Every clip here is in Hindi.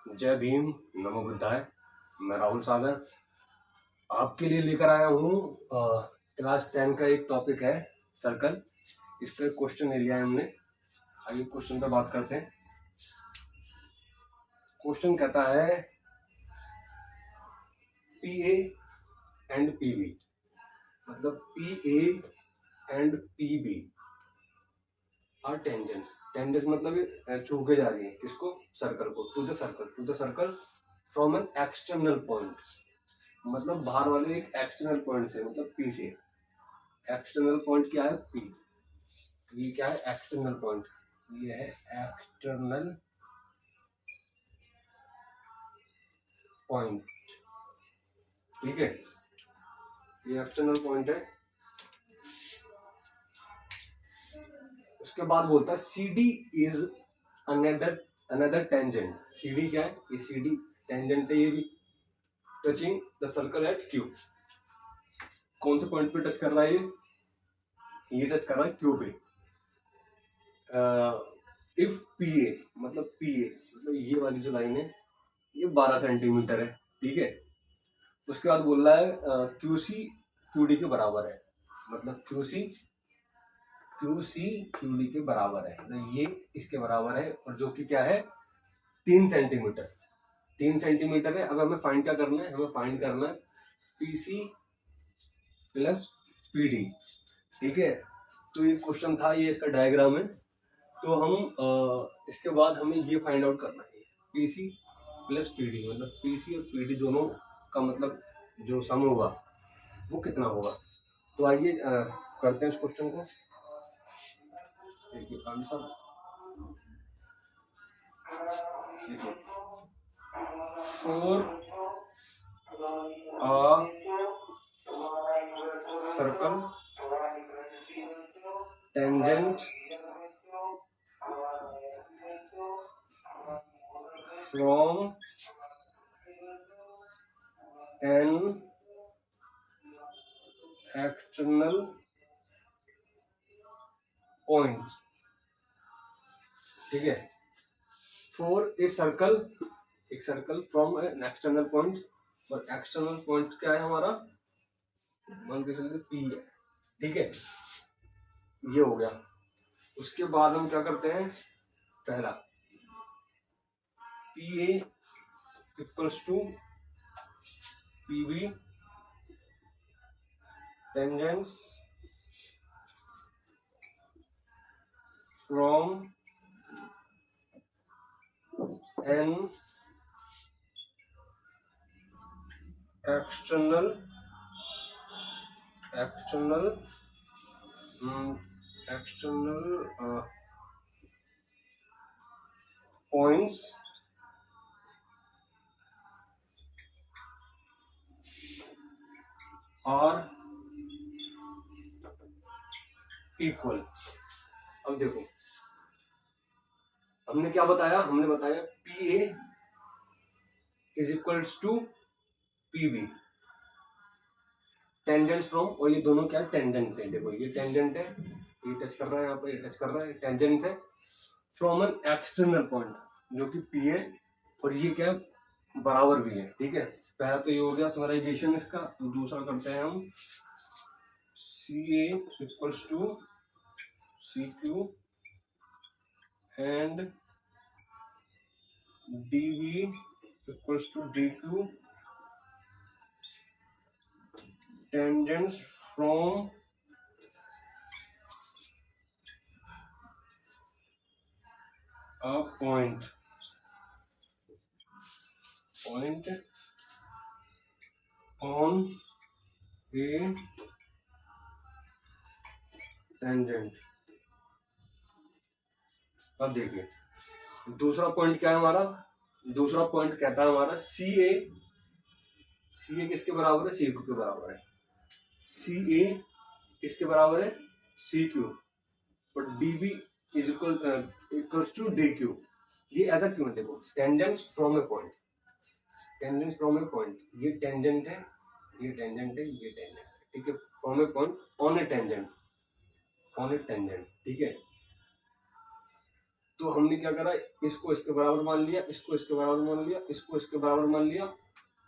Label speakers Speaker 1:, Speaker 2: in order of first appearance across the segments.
Speaker 1: जय भीम, नमो बुद्धाय। मैं राहुल सागर आपके लिए लेकर आया हूँ क्लास 10 का एक टॉपिक है सर्कल। इस पर क्वेश्चन ले लिया है हमने। आइए क्वेश्चन पर बात करते हैं। क्वेश्चन कहता है P A and P B, मतलब P A and P B are tangents. Tangents मतलब छू के जा रही है किसको? सर्कल को। To the circle from an external point, मतलब बाहर वाले एक एक्सटर्नल पॉइंट से, मतलब पी से। एक्सटर्नल पॉइंट क्या है? पी। ये क्या है? External point. ये है एक्सटर्नल पॉइंट, ठीक है। ये एक्सटर्नल पॉइंट है। उसके बाद बोलता है C D is another tangent. C D क्या है? ये सी डी टेंजेंट है, ये भी touching the circle at Q. कौन से पॉइंट पे टच कर रहा है? ये टच कर रहा है क्यू पे। इफ पी ए मतलब ये वाली जो लाइन है ये 12 सेंटीमीटर है, ठीक है। उसके बाद बोल रहा है क्यू सी क्यू डी के बराबर है, मतलब क्यू सी क्यू डी के बराबर है, मतलब ये इसके बराबर है, और जो कि क्या है? 3 सेंटीमीटर। 3 सेंटीमीटर है। अब हमें फाइंड क्या करना है? हमें फाइंड करना है P C plus P D, ठीक है। तो ये क्वेश्चन था, ये इसका डायग्राम है। तो हम इसके बाद हमें ये फाइंड आउट करना है P C plus P D, मतलब पी सी और पी डी दोनों का मतलब जो सम होगा वो कितना होगा। तो आइए करते हैं इस क्वेश्चन को। देखिए आंसर, देखिए four circle tangent from an external point, ठीक है। फोर ए सर्कल, एक circle from an external point, और एक्सटर्नल पॉइंट क्या है हमारा? मान के चलते पी है, ठीक है। ये हो गया। उसके बाद हम क्या करते हैं? पहला P A equals to P B tangents from an external points are equal. अब देखो हमने क्या बताया? हमने बताया P A is equals to P B tangent from, और ये दोनों क्या टेंजेंट है? देखो ये टेंजेंट है, ये टच कर रहा है, यहाँ पर ये टच कर रहा है, टेंजेंट है फ्रॉम एन एक्सटर्नल पॉइंट, जो कि पी है, और ये क्या बराबर भी है, ठीक है। पहला तो ये हो गया समराइजेशन इसका। तो दूसरा करते हैं हम C A equals to C Q and D V equals to D Q tangents from a point on a tangent। अब देखिए दूसरा पॉइंट क्या है हमारा? दूसरा पॉइंट कहता है हमारा सी ए किसके बराबर है? सी क्यू के बराबर है। सी ए किसके बराबर है? सी क्यू, और D B is equals to D Q. ये ऐसा क्यों है? देखो tangents from a point, tangents from a point, ये टेंजेंट है, ये टेंजेंट है, ये टेंजेंट है, ठीक है। From a point on a tangent, ठीक है। तो हमने क्या करा, इसको इसके बराबर मान लिया, इसको इसके बराबर मान लिया, इसको इसके बराबर मान लिया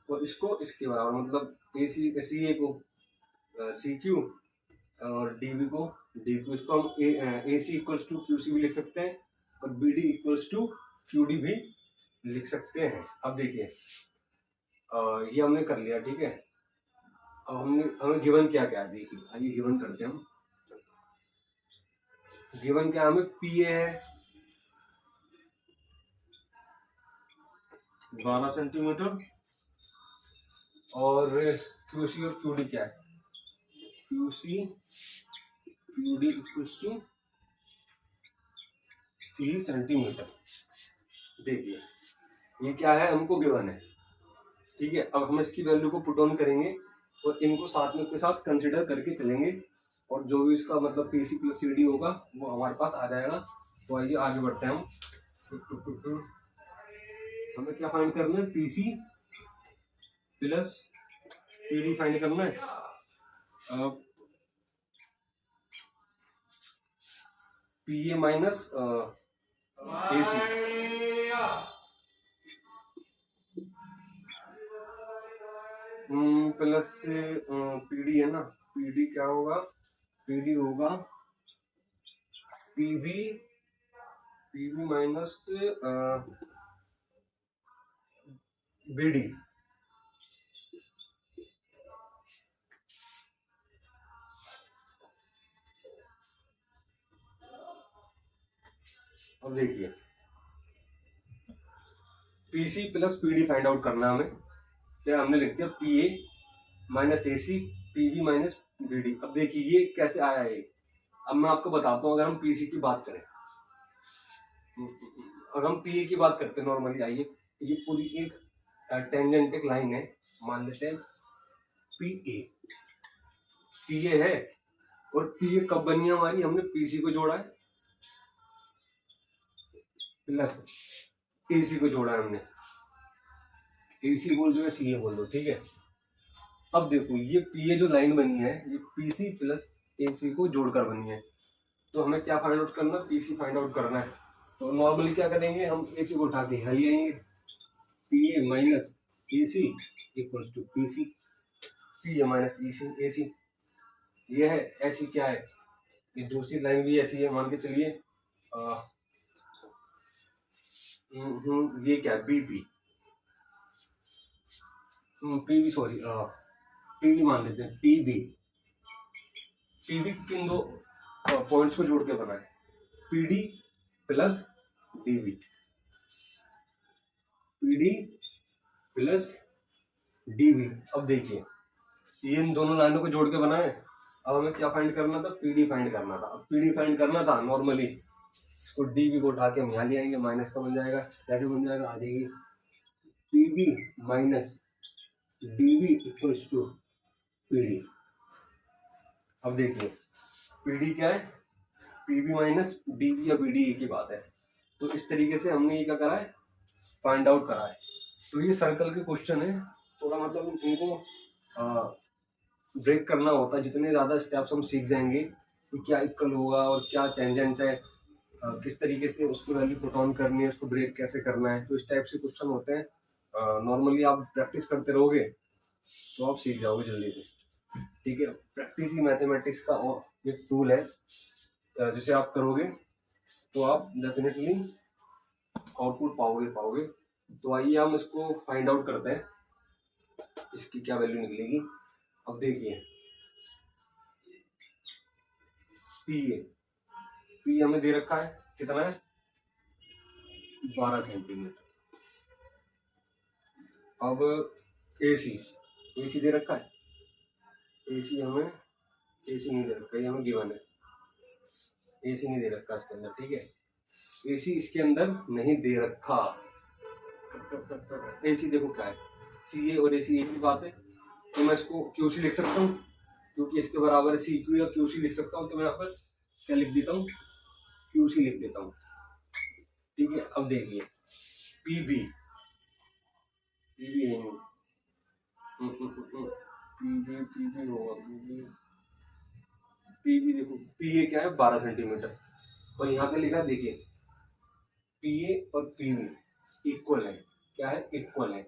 Speaker 1: और इसको इसके बराबर, मतलब सी ए को सी क्यू और डी बी को डी क्यू। इसको हम A C equals to Q C भी लिख सकते हैं और B D equals to Q D भी लिख सकते हैं। अब देखिए ये हमने कर लिया, ठीक है। अब हमें गिवन क्या क्या है, देखिए आइए गिवन करते हैं हम। गिवन क्या हमें, पी ए है 12 सेंटीमीटर और क्यू सी और क्यू डी क्या है, Q C Q D equals to 3 centimetre. देखिए ये क्या है, हमको गिवन है, ठीक है। अब हम इसकी वैल्यू को पुट ऑन करेंगे और इनको साथ में के साथ कंसिडर करके चलेंगे और जो भी इसका मतलब P C plus C D होगा वो हमारे पास आ जाएगा। तो आइए आगे बढ़ते हैं हम। हमें क्या फाइंड करना है, P C plus P D find करना है। P A minus A C, plus P D है ना, पी डी क्या होगा, पी डी होगा P B minus B D. अब देखिए P C plus P D find out करना हमें, क्या हमने लिख दिया P A minus A C P B minus B D. अब देखिए ये कैसे आया है, अब मैं आपको बताता हूँ। अगर हम पी सी की बात करें, अगर हम पी ए की बात करते हैं नॉर्मली, आइए ये पूरी एक टेंजेंटिक लाइन है, मान लेते हैं पी ए है और पी ए कब बनी है हमारी, हमने पी सी को जोड़ा है प्लस ए सी को जोड़ा है हमने, ए सी बोल दो या सी ए बोल दो, ठीक है। अब देखो ये पी ए जो लाइन बनी है ये पी सी प्लस ए सी को जोड़कर बनी है, तो हमें क्या फाइंड आउट करना है, पी सी फाइंड आउट करना है। तो नॉर्मली क्या करेंगे, हम ए सी को उठा के यहाँ ले आएंगे, P A minus A C equals to P C, P A minus A C ये है, ऐसी क्या है, ये दूसरी लाइन भी ऐसी है, मान के चलिए ये क्या है, B P P B sorry P B मान लेते हैं, पी बी किन दो पॉइंट्स को जोड़ के बना है, P D plus D B, P D plus D B. अब देखिए ये इन दोनों लाइनों को जोड़ के बना है। अब हमें क्या फाइंड करना था, पी डी फाइंड करना था। अब पी डी फाइंड करना था, नॉर्मली इसको डी बी को उठा के हम यहाँ ले आएंगे, माइनस का बन जाएगा, क्या बन जाएगा, आ जाएगी P B minus D B equals to P D. अब देखिए पी डी क्या है, P B minus D B या बी डी की बात है। तो इस तरीके से हमने ये क्या करा है, फाइंड आउट करा है। तो ये सर्कल के क्वेश्चन है, थोड़ा मतलब इनको ब्रेक करना होता है। जितने ज़्यादा स्टेप्स हम सीख जाएंगे कि क्या इक्वल होगा और क्या टेंजेंट है, किस तरीके से उसकी वैल्यू पुट ऑन करनी है, उसको ब्रेक कैसे करना है, तो इस टाइप से क्वेश्चन होते हैं। नॉर्मली आप प्रैक्टिस करते रहोगे तो आप सीख जाओगे जल्दी से, ठीक है। प्रैक्टिस ही मैथमेटिक्स का एक टूल है, जिसे आप करोगे तो आप डेफिनेटली आउटपुट पाओगे। तो आइए हम इसको फाइंड आउट करते हैं, इसकी क्या वैल्यू निकलेगी। अब देखिए पी हमें दे रखा है, कितना है, 12 सेंटीमीटर। अब ए सी दे रखा है, ए सी नहीं दे रखा, ये हमें गिवन है, ए सी नहीं दे रखा इसके अंदर, ठीक है। ए सी इसके अंदर नहीं दे रखा, ए सी देखो क्या है, सी ए और ए सी एक ही बात है। तो मैं इसको क्यू सी लिख सकता हूँ, क्योंकि इसके बराबर है सी क्यू या क्यू सी लिख सकता हूँ। तो मैं यहाँ पर क्या लिख देता हूँ, क्यू सी लिख देता हूँ, ठीक है। अब देखिए पी बी होगा, पी बी देखो, पी ए क्या है 12 सेंटीमीटर और यहाँ पे लिखा देखिए पीए और पीवी इक्वल है। क्या है? इक्वल है।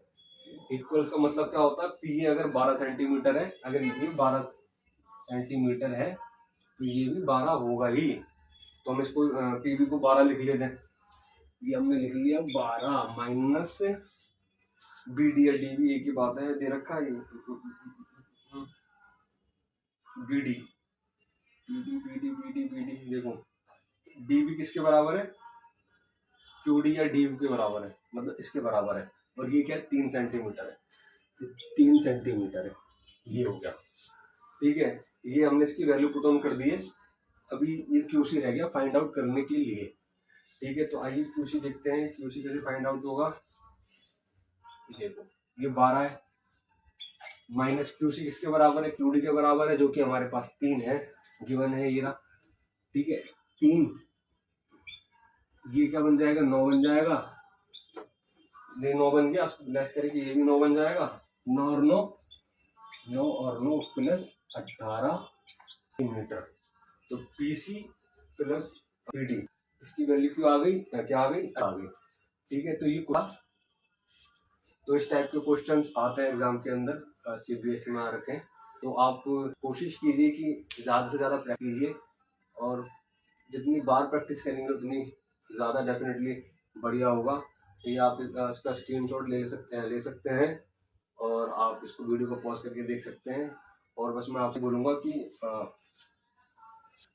Speaker 1: इक्वल का मतलब क्या होता है? पीए अगर 12 सेंटीमीटर है, अगर ये 12 सेंटीमीटर है तो ये भी 12 होगा ही। तो हम इसको पीवी को 12 लिख लेते हैं। ये हमने लिख लिया 12 माइनस बी डी या डी बी, एक ही बात है, दे रखा है B D B D B D B D B D. देखो डी बी किसके बराबर है? क्यू डी या डी के बराबर है, मतलब इसके बराबर है। और ये क्या है? 3 सेंटीमीटर है। 3 सेंटीमीटर है, ये हो गया। ठीक है, ये हमने इसकी वैल्यू पुट ऑन कर दी है। अभी ये क्यूसी रह गया फाइंड आउट करने के लिए। ठीक है, तो आइए क्यूसी देखते हैं, क्यूसी कैसे फाइंड आउट होगा। देखो ये 12 है माइनस क्यूसी किसके बराबर है? क्यूडी के बराबर है, जो कि हमारे पास 3 है, गिवन है ये रहा। ठीक है, 3, ये क्या बन जाएगा? 9 बन जाएगा। ये 9 बन गया, लेस करेंगे ये भी 9 बन जाएगा। 9 और 9, 9 और 9 प्लस 18 सेंटीमीटर। तो पीसी प्लस पीडी, इसकी वैल्यू क्यों आ गई? क्या आ गई? आ गई। ठीक है, तो ये तो इस टाइप के क्वेश्चंस आते हैं एग्जाम के अंदर, सीबीएसई में आ रखे हैं। तो आप कोशिश कीजिए कि ज़्यादा से ज़्यादा प्रैक्टिस कीजिए, और जितनी बार प्रैक्टिस करेंगे उतनी ज़्यादा डेफिनेटली बढ़िया होगा। ये आप इसका स्क्रीनशॉट ले सकते हैं, और आप इसको वीडियो को पॉज करके देख सकते हैं। और बस मैं आपसे बोलूँगा कि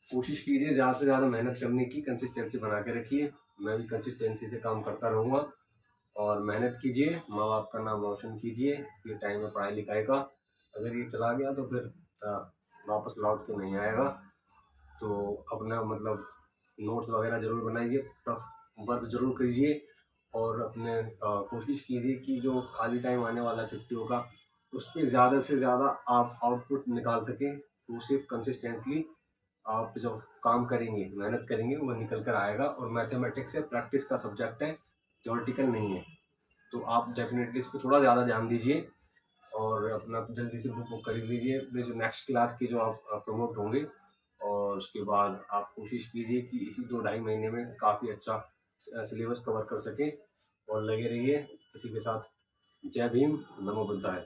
Speaker 1: कोशिश कीजिए ज़्यादा से ज़्यादा मेहनत करने की, कंसिस्टेंसी बना के रखिए। मैं भी कंसिस्टेंसी से काम करता रहूँगा, और मेहनत कीजिए, माँ बाप का नाम रोशन कीजिए। ये टाइम है पढ़ाई लिखाई का, अगर ये चला गया तो फिर वापस लौट के नहीं आएगा। तो अपना मतलब नोट्स वगैरह ज़रूर बनाइए, टफ वर्क ज़रूर कीजिए, और अपने कोशिश कीजिए कि जो खाली टाइम आने वाला छुट्टियों का, उस पर ज़्यादा से ज़्यादा आप आउटपुट निकाल सकें। तो सिर्फ कंसिस्टेंटली आप जब काम करेंगे, मेहनत करेंगे, वो निकल कर आएगा। और मैथमेटिक्स है, प्रैक्टिस का सब्जेक्ट है, थ्योरेटिकल नहीं है। तो आप डेफिनेटली इस पर थोड़ा ज़्यादा ध्यान दीजिए, और अपना जल्दी से बुक खरीद लीजिए अपने जो नेक्स्ट क्लास की, जो आप प्रमोट होंगे। और उसके बाद आप कोशिश कीजिए कि इसी 2-2.5 महीने में काफ़ी अच्छा सिलेबस कवर कर सकें, और लगे रहिए इसी के साथ। जय भीम, नमो बुद्धाय।